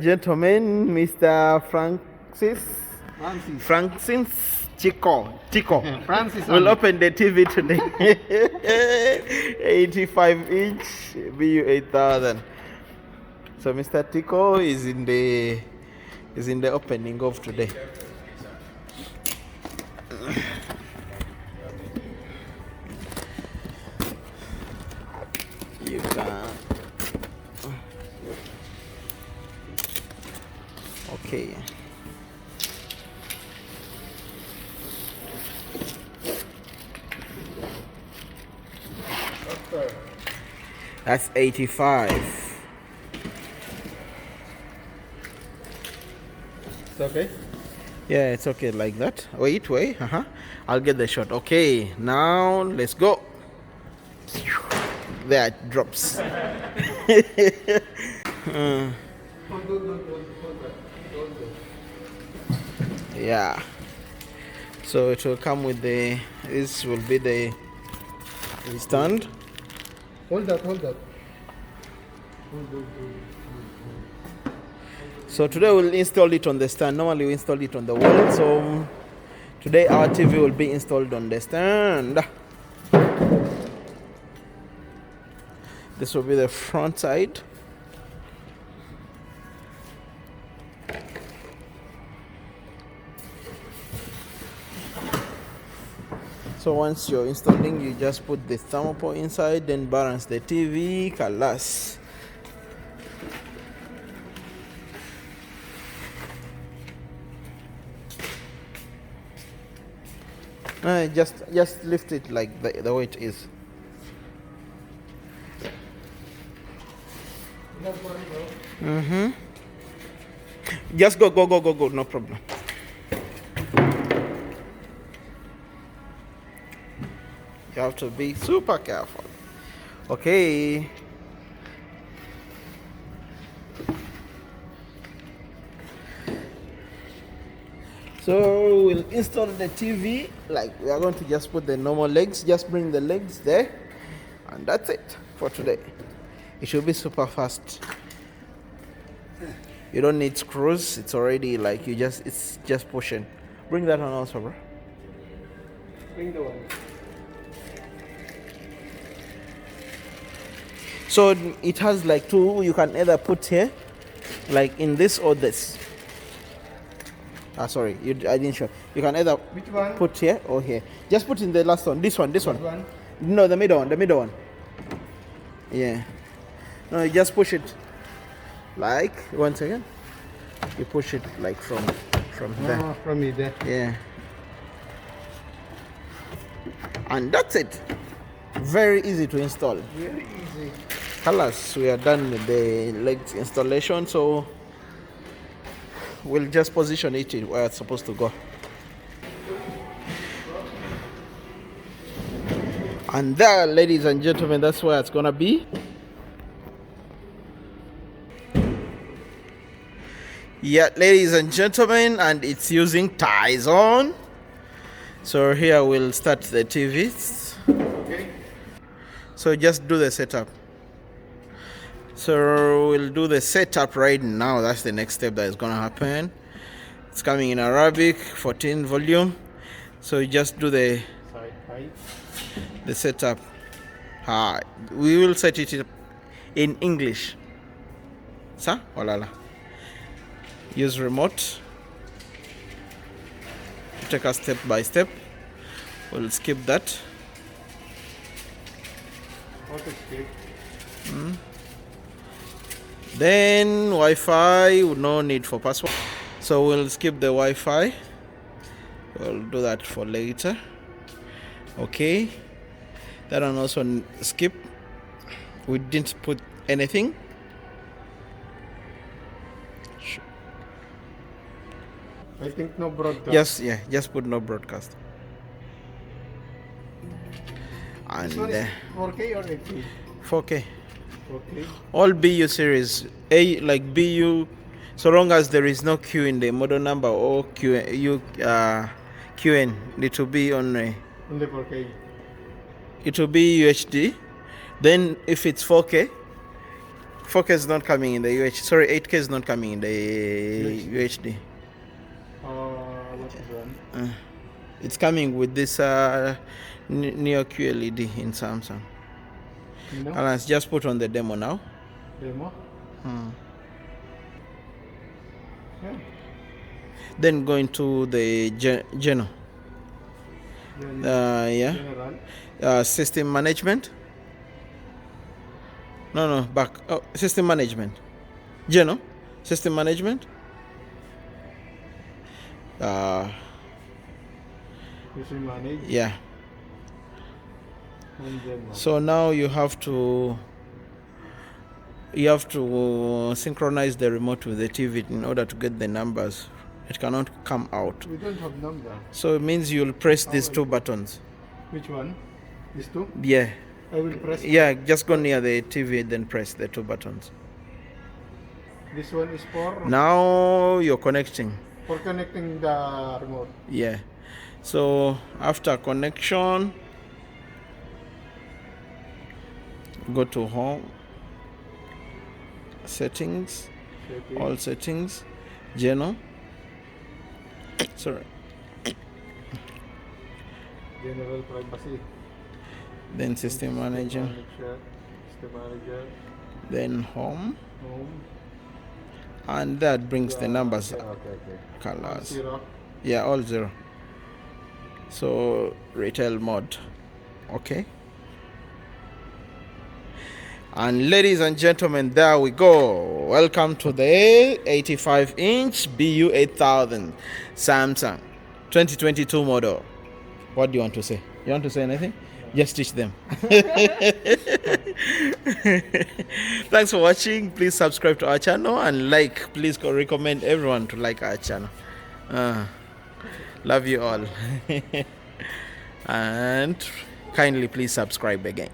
Gentlemen, Mr. Francis. Francis Chico Francis will open the TV today. 85 inch BU8000. So Mr. Tico is in the opening of today. You can. Okay. That's 85. It's okay? Yeah, it's okay like that. Wait. I'll get the shot. Okay, now let's go. There it drops. Yeah. So it will come with this will be the stand. Hold that. So today we'll install it on the stand. Normally we install it on the wall. So today our TV will be installed on the stand. This will be the front side. So once you're installing, you just put the thermopole inside, then balance the TV, kalas. Just lift it like the way it is. Just go, no problem. You have to be super careful. Okay. So we'll install the TV. Like we are going to just put the normal legs. Just bring the legs there, and that's it for today. It should be super fast. You don't need screws. It's already like it's just pushing. Bring that one also, bro. Bring the one. So it has like two. You can either put here, like in this or this. Sorry, I didn't show. You can either Which one? put here or here. Just put in the last one. This one. One. No, the middle one. Yeah. No, you just push it. Like once again, you push it like from there. Oh, from me there. Yeah. And that's it. Very easy to install. Very easy. Colors, we are done with the legs installation, so we'll just position it where it's supposed to go. And there, ladies and gentlemen, that's where it's gonna be. Yeah, ladies and gentlemen, and it's using ties on. So here we'll start the TVs. Okay. So just do the setup. So we'll do the setup right now. That's the next step that is gonna happen. It's coming in Arabic, 14 volume. So you just do the Side height. setup. We will set it up in English. Sa? Walala. Use remote. Take us step by step. We'll skip that. Auto skip. Then Wi-Fi, no need for password. So we'll skip the Wi-Fi. We'll do that for later. Okay. That one also skip. We didn't put anything. I think no broadcast. Just put no broadcast. And This one is 4K or 8K? 4K. Okay. All BU series, like BU, so long as there is no Q in the model number or QN, it will be on Only 4K. it will be UHD. Then if it's 4K, 4K is not coming in the UH. Sorry, 8K is not coming in the UHD. What is one? It's coming with this Neo QLED in Samsung. No? And let's just put on the demo now. Demo? Yeah. Then go into the Geno. Yeah. General. System management. No, back. Oh, system management. Geno. System management. System manage. Yeah. And then So now you have to synchronize the remote with the TV in order to get the numbers. It cannot come out. we don't have number. So it means you'll press these two buttons. Which one? These two? Yeah. I will press. Yeah, just go near the TV, then press the two buttons. This one is for Now you're connecting. connecting the remote. Yeah. So after connection, go to home, settings, Okay. all settings, Geno. Sorry. General privacy. Then system manager, System manager. then home, Home. and that brings the numbers, Okay. colors. 0. Yeah, all 0. So retail mode. Okay. And ladies and gentlemen, there we go. Welcome to the 85-inch BU8000 Samsung 2022 model. What do you want to say? You want to say anything? Just teach them. Thanks for watching. Please subscribe to our channel and like. Please recommend everyone to like our channel. Love you all. And kindly please subscribe again.